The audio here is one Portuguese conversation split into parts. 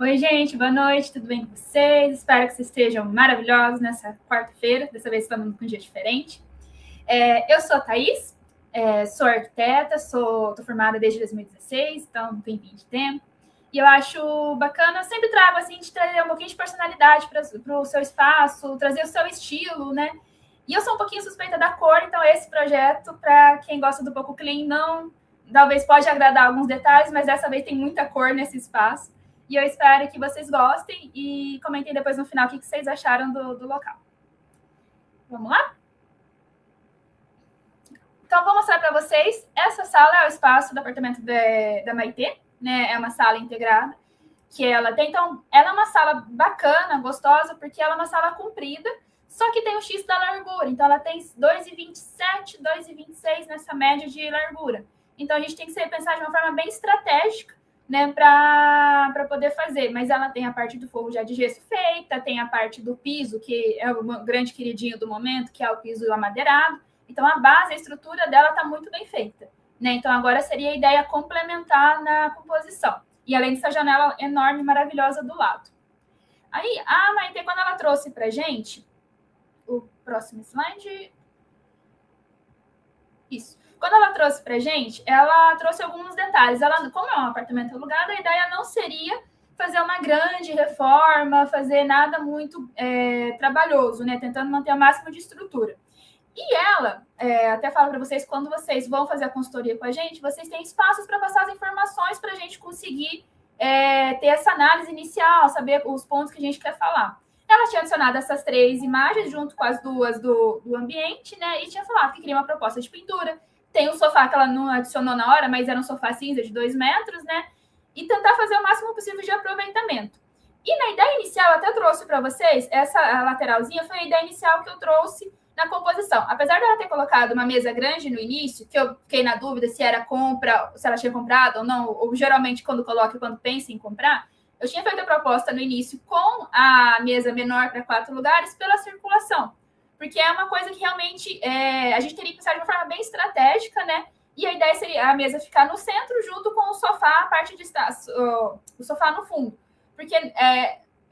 Oi, gente, boa noite, tudo bem com vocês? Espero que vocês estejam maravilhosos nessa quarta-feira. Dessa vez estamos com um dia diferente. Eu sou a Thaís, sou arquiteta, estou formada desde 2016, então não tem 20 de tempo. E eu acho bacana, eu sempre trago assim, de trazer um pouquinho de personalidade para o seu espaço, trazer o seu estilo, né? E eu sou um pouquinho suspeita da cor, então esse projeto, para quem gosta do pouco clean, não, talvez pode agradar alguns detalhes, mas dessa vez tem muita cor nesse espaço. E eu espero que vocês gostem e comentem depois no final o que vocês acharam do local. Vamos lá? Então, vou mostrar para vocês. Essa sala é o espaço do apartamento da Maitê, né? É uma sala integrada que ela tem. Então, ela é uma sala bacana, gostosa, porque ela é uma sala comprida, só que tem o X da largura. Então, ela tem 2,27, 2,26 nessa média de largura. Então, a gente tem que pensar de uma forma bem estratégica, né, para poder fazer. Mas ela tem a parte do forro já de gesso feita, tem a parte do piso, que é o grande queridinho do momento, que é o piso amadeirado. Então, a base, a estrutura dela está muito bem feita, né? Então, agora seria a ideia complementar na composição. E além dessa janela enorme, maravilhosa do lado. Aí, a Maitê, quando ela trouxe para gente, o próximo slide. Isso. Quando ela trouxe para gente, ela trouxe alguns detalhes. Ela, como é um apartamento alugado, a ideia não seria fazer uma grande reforma, fazer nada muito trabalhoso, né? Tentando manter o máximo de estrutura. E ela, até falo para vocês, quando vocês vão fazer a consultoria com a gente, vocês têm espaços para passar as informações para a gente conseguir ter essa análise inicial, saber os pontos que a gente quer falar. Ela tinha adicionado essas 3 imagens junto com as 2 do ambiente, né? E tinha falado que queria uma proposta de pintura. Tem um sofá que ela não adicionou na hora, mas era um sofá cinza de 2 metros, né? E tentar fazer o máximo possível de aproveitamento. E na ideia inicial, eu até trouxe para vocês, essa lateralzinha foi a ideia inicial que eu trouxe na composição. Apesar dela ter colocado uma mesa grande no início, que eu fiquei na dúvida se era compra, se ela tinha comprado ou não, ou geralmente quando coloca, quando pensa em comprar, eu tinha feito a proposta no início com a mesa menor para 4 lugares pela circulação. Porque é uma coisa que realmente a gente teria que pensar de uma forma bem estratégica, né? E a ideia seria a mesa ficar no centro junto com o sofá, a parte de o sofá no fundo. Porque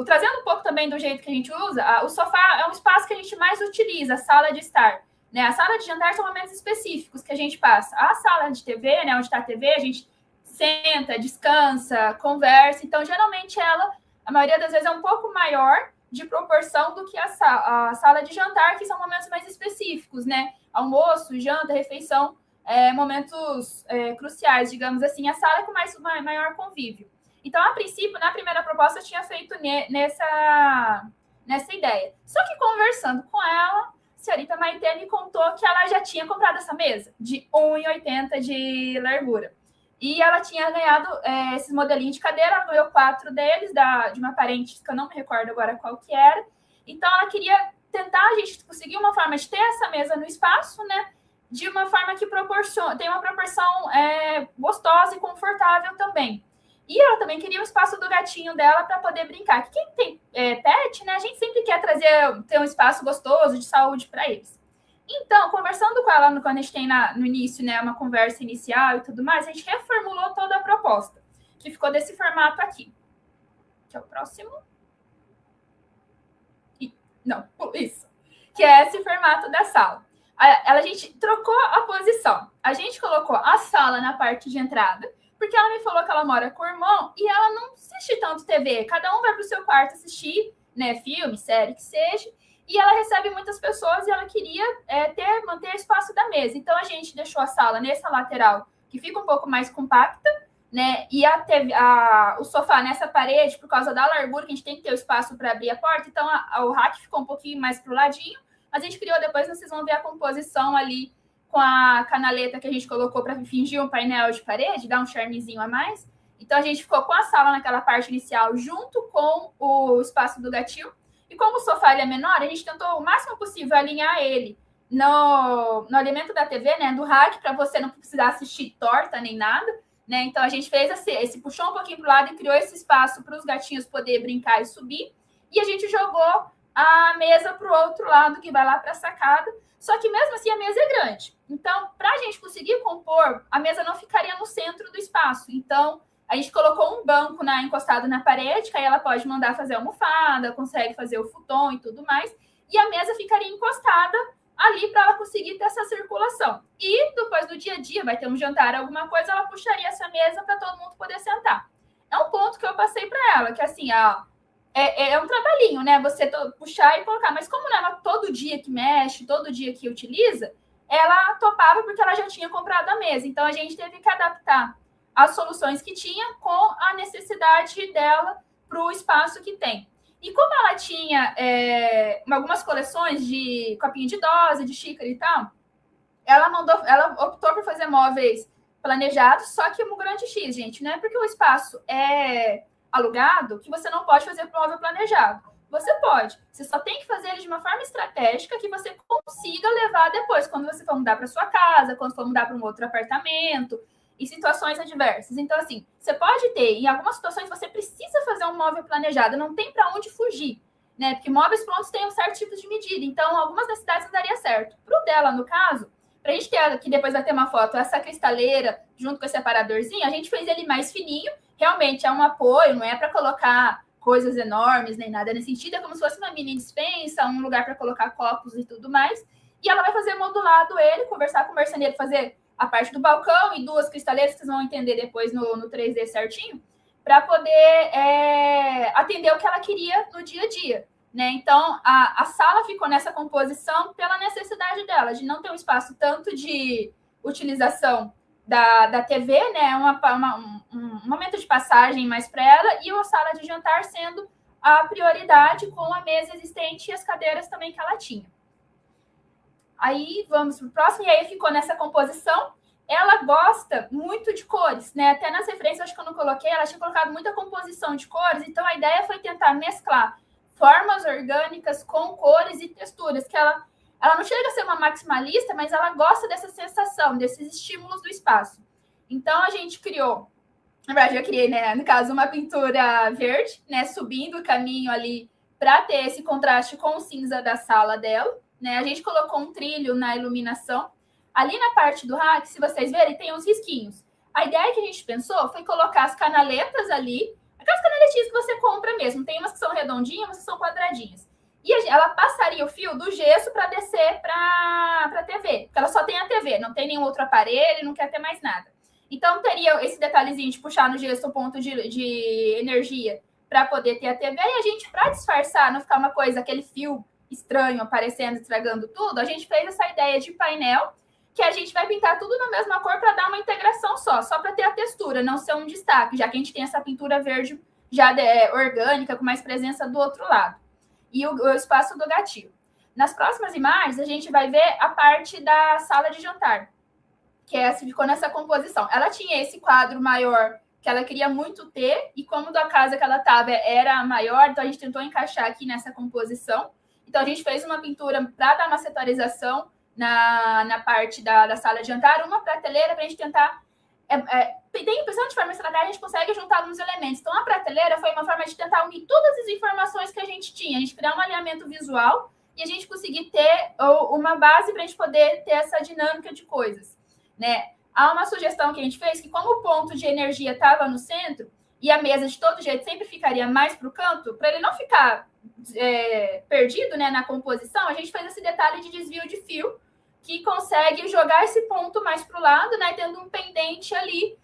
trazendo um pouco também do jeito que a gente usa, o sofá é um espaço que a gente mais utiliza, a sala de estar. Né? A sala de jantar são momentos específicos que a gente passa. A sala de TV, né, onde está a TV, a gente senta, descansa, conversa. Então, geralmente, a maioria das vezes, é um pouco maior de proporção do que a sala de jantar, que são momentos mais específicos, né? Almoço, janta, refeição, momentos cruciais, digamos assim. A sala é com maior convívio. Então, a princípio, na primeira proposta, eu tinha feito nessa ideia. Só que conversando com ela, a senhorita Maitê me contou que ela já tinha comprado essa mesa de 1,80 de largura. E ela tinha ganhado esses modelinhos de cadeira, ela ganhou 4 deles, de uma parente, que eu não me recordo agora qual que era. Então, ela queria tentar a gente conseguir uma forma de ter essa mesa no espaço, né? De uma forma que tem uma proporção gostosa e confortável também. E ela também queria o espaço do gatinho dela para poder brincar. Que quem tem pet, né, a gente sempre quer ter um espaço gostoso de saúde para eles. Então, conversando com ela quando a gente tem no início, né, uma conversa inicial e tudo mais, a gente reformulou toda a proposta, que ficou desse formato aqui. Que é o próximo. Não, isso. Que é esse formato da sala. A gente trocou a posição. A gente colocou a sala na parte de entrada, porque ela me falou que ela mora com o irmão e ela não assiste tanto TV. Cada um vai para o seu quarto assistir, né, filme, série, que seja. E ela recebe muitas pessoas e ela queria manter espaço da mesa. Então, a gente deixou a sala nessa lateral, que fica um pouco mais compacta, né? E o sofá nessa parede, por causa da largura, que a gente tem que ter o espaço para abrir a porta. Então, o rack ficou um pouquinho mais para o ladinho. Mas a gente criou, depois vocês vão ver a composição ali com a canaleta que a gente colocou para fingir um painel de parede, dar um charmezinho a mais. Então, a gente ficou com a sala naquela parte inicial, junto com o espaço do gatinho. E como o sofá ele é menor, a gente tentou o máximo possível alinhar ele no alimento da TV, né, do rack, para você não precisar assistir torta nem nada. Né? Então, a gente fez esse puxou um pouquinho para o lado e criou esse espaço para os gatinhos poderem brincar e subir. E a gente jogou a mesa para o outro lado, que vai lá para a sacada. Só que mesmo assim a mesa é grande. Então, para a gente conseguir compor, a mesa não ficaria no centro do espaço. Então, A gente colocou um banco encostado na parede, que aí ela pode mandar fazer almofada, consegue fazer o futon e tudo mais, e a mesa ficaria encostada ali para ela conseguir ter essa circulação. E depois do dia a dia, vai ter um jantar, alguma coisa, ela puxaria essa mesa para todo mundo poder sentar. É um ponto que eu passei para ela, que assim, é um trabalhinho, né? Você puxar e colocar, mas como não é todo dia que mexe, todo dia que utiliza, ela topava porque ela já tinha comprado a mesa. Então a gente teve que adaptar as soluções que tinha com a necessidade dela para o espaço que tem. E como ela tinha algumas coleções de copinho de dose, de xícara e tal, ela optou por fazer móveis planejados, só que um grande X, gente, não é porque o espaço é alugado que você não pode fazer móvel planejado. Você pode, você só tem que fazer ele de uma forma estratégica que você consiga levar depois, quando você for mudar para sua casa, quando for mudar para um outro apartamento, e situações adversas. Então, assim, você pode ter, em algumas situações, você precisa fazer um móvel planejado, não tem para onde fugir, né? Porque móveis prontos têm um certo tipo de medida, então, algumas necessidades não daria certo. Para o dela, no caso, para a gente ter aqui, depois vai ter uma foto, essa cristaleira junto com esse separadorzinho, a gente fez ele mais fininho, realmente é um apoio, não é para colocar coisas enormes nem nada nesse sentido, é como se fosse uma mini despensa, um lugar para colocar copos e tudo mais. E ela vai fazer modulado ele, conversar com o marceneiro, fazer a parte do balcão e 2 cristaleiras, que vocês vão entender depois no 3D certinho, para poder atender o que ela queria no dia a dia. Né? Então, a sala ficou nessa composição pela necessidade dela, de não ter um espaço tanto de utilização da TV, né? Um momento de passagem mais para ela, e a sala de jantar sendo a prioridade com a mesa existente e as cadeiras também que ela tinha. Aí vamos para o próximo, e aí ficou nessa composição. Ela gosta muito de cores, né? Até nas referências, acho que eu não coloquei, ela tinha colocado muita composição de cores, então a ideia foi tentar mesclar formas orgânicas com cores e texturas, que ela não chega a ser uma maximalista, mas ela gosta dessa sensação, desses estímulos do espaço. Então a gente criou, na verdade eu criei, né, no caso, uma pintura verde, né, subindo o caminho ali para ter esse contraste com o cinza da sala dela, né? A gente colocou um trilho na iluminação. Ali na parte do rack, se vocês verem, tem uns risquinhos. A ideia que a gente pensou foi colocar as canaletas ali, aquelas canaletinhas que você compra mesmo. Tem umas que são redondinhas, umas que são quadradinhas. E ela passaria o fio do gesso para descer para a TV. Porque ela só tem a TV, não tem nenhum outro aparelho, não quer ter mais nada. Então, teria esse detalhezinho de puxar no gesso o ponto de energia para poder ter a TV. E a gente, para disfarçar, não ficar uma coisa, aquele fio estranho aparecendo, estragando tudo, a gente fez essa ideia de painel, que a gente vai pintar tudo na mesma cor para dar uma integração só para ter a textura, não ser um destaque, já que a gente tem essa pintura verde já orgânica, com mais presença do outro lado. E o espaço do gatilho. Nas próximas imagens, a gente vai ver a parte da sala de jantar, que ficou nessa composição. Ela tinha esse quadro maior que ela queria muito ter, e como da casa que ela estava era maior, então a gente tentou encaixar aqui nessa composição. Então, a gente fez uma pintura para dar uma setorização na parte da sala de jantar, uma prateleira para a gente tentar... pensando de forma estratégica, a gente consegue juntar alguns elementos. Então, a prateleira foi uma forma de tentar unir todas as informações que a gente tinha. A gente criar um alinhamento visual e a gente conseguir ter uma base para a gente poder ter essa dinâmica de coisas, né? Há uma sugestão que a gente fez, que como o ponto de energia estava no centro e a mesa de todo jeito sempre ficaria mais para o canto, para ele não ficar perdido, né, na composição, a gente fez esse detalhe de desvio de fio que consegue jogar esse ponto mais para o lado, né, tendo um pendente ali,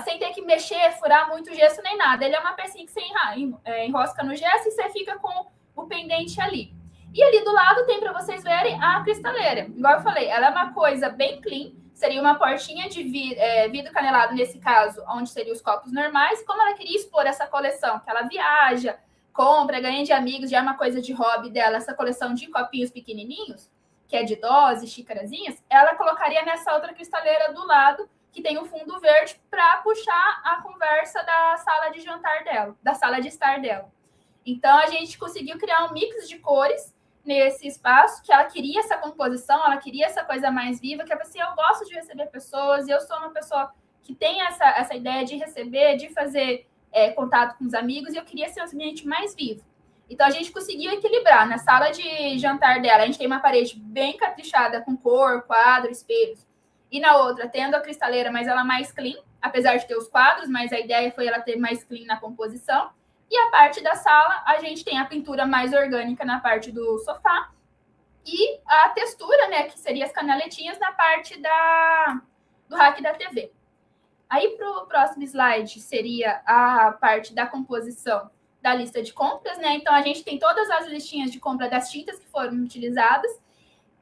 sem ter que mexer, furar muito gesso nem nada. Ele é uma pecinha que você enrosca no gesso e você fica com o pendente ali. E ali do lado tem para vocês verem a cristaleira. Igual eu falei, ela é uma coisa bem clean, seria uma portinha de vidro canelado, nesse caso, onde seriam os copos normais. Como ela queria expor essa coleção, que ela viaja, compra, ganha de amigos, já é uma coisa de hobby dela, essa coleção de copinhos pequenininhos, que é de dose, xícarazinhas, ela colocaria nessa outra cristaleira do lado, que tem um fundo verde, para puxar a conversa da sala de jantar dela, da sala de estar dela. Então, a gente conseguiu criar um mix de cores nesse espaço, que ela queria essa composição, ela queria essa coisa mais viva, que é assim, eu gosto de receber pessoas, e eu sou uma pessoa que tem essa ideia de receber, de fazer contato com os amigos, e eu queria ser um ambiente mais vivo. Então, a gente conseguiu equilibrar. Na sala de jantar dela, a gente tem uma parede bem caprichada, com cor, quadro, espelhos. E na outra, tendo a cristaleira, mas ela mais clean, apesar de ter os quadros, mas a ideia foi ela ter mais clean na composição. E a parte da sala, a gente tem a pintura mais orgânica na parte do sofá e a textura, né, que seria as canaletinhas na parte do rack da TV. Aí, para o próximo slide, seria a parte da composição da lista de compras, né? Então, a gente tem todas as listinhas de compra das tintas que foram utilizadas.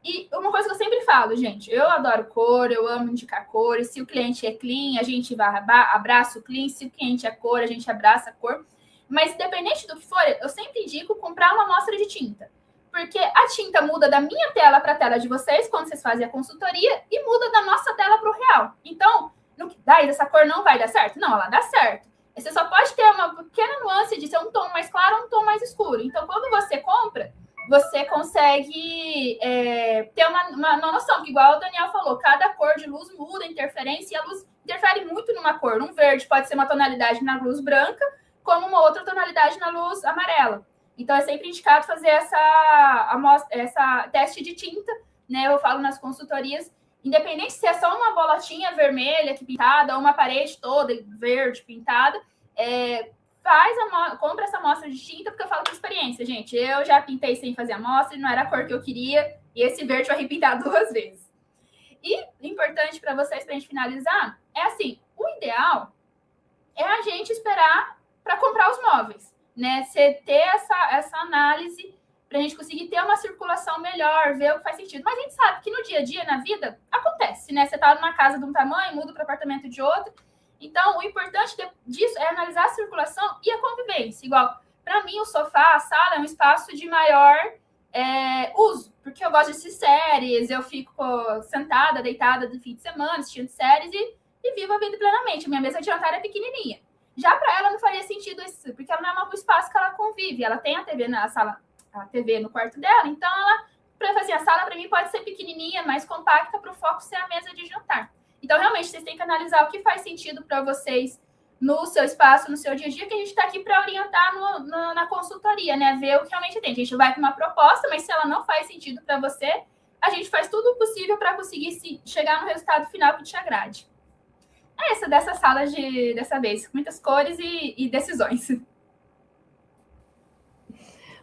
E uma coisa que eu sempre falo, gente, eu adoro cor, eu amo indicar cores. Se o cliente é clean, a gente abraça o clean. Se o cliente é cor, a gente abraça a cor. Mas, independente do que for, eu sempre indico comprar uma amostra de tinta. Porque a tinta muda da minha tela para a tela de vocês, quando vocês fazem a consultoria, e muda da nossa tela para o real. Então, daí essa cor não vai dar certo? Não, ela dá certo. Você só pode ter uma pequena nuance de ser um tom mais claro ou um tom mais escuro. Então, quando você compra, você consegue ter uma noção, que igual o Daniel falou, cada cor de luz muda, interferência, e a luz interfere muito numa cor. Um verde pode ser uma tonalidade na luz branca, como uma outra tonalidade na luz amarela. Então, é sempre indicado fazer essa teste de tinta, né? Eu falo nas consultorias, independente se é só uma bolotinha vermelha que pintada ou uma parede toda verde pintada, compra essa amostra de tinta, porque eu falo por experiência, gente. Eu já pintei sem fazer amostra e não era a cor que eu queria, e esse verde vai repintar 2 vezes. E importante para vocês, para a gente finalizar, é assim, o ideal é a gente esperar para comprar os móveis, né? Você ter essa análise para a gente conseguir ter uma circulação melhor, ver o que faz sentido. Mas a gente sabe que no dia a dia, na vida, acontece, né? Você está numa casa de um tamanho, muda para apartamento de outro. Então, o importante disso é analisar a circulação e a convivência. Igual, para mim, o sofá, a sala, é um espaço de maior uso, porque eu gosto de assistir séries, eu fico sentada, deitada no fim de semana, assistindo séries e vivo a vida plenamente. A minha mesa de jantar é pequenininha. Já para ela não faria sentido isso, porque ela não é um espaço que ela convive. Ela tem a TV na sala, a TV no quarto dela, então a sala para mim pode ser pequenininha, mais compacta, para o foco ser a mesa de jantar. Então, realmente, vocês têm que analisar o que faz sentido para vocês no seu espaço, no seu dia a dia, que a gente está aqui para orientar na consultoria, né? Ver o que realmente tem. A gente vai com uma proposta, mas se ela não faz sentido para você, a gente faz tudo o possível para conseguir chegar no resultado final que te agrade. É essa dessa sala dessa vez, muitas cores e decisões.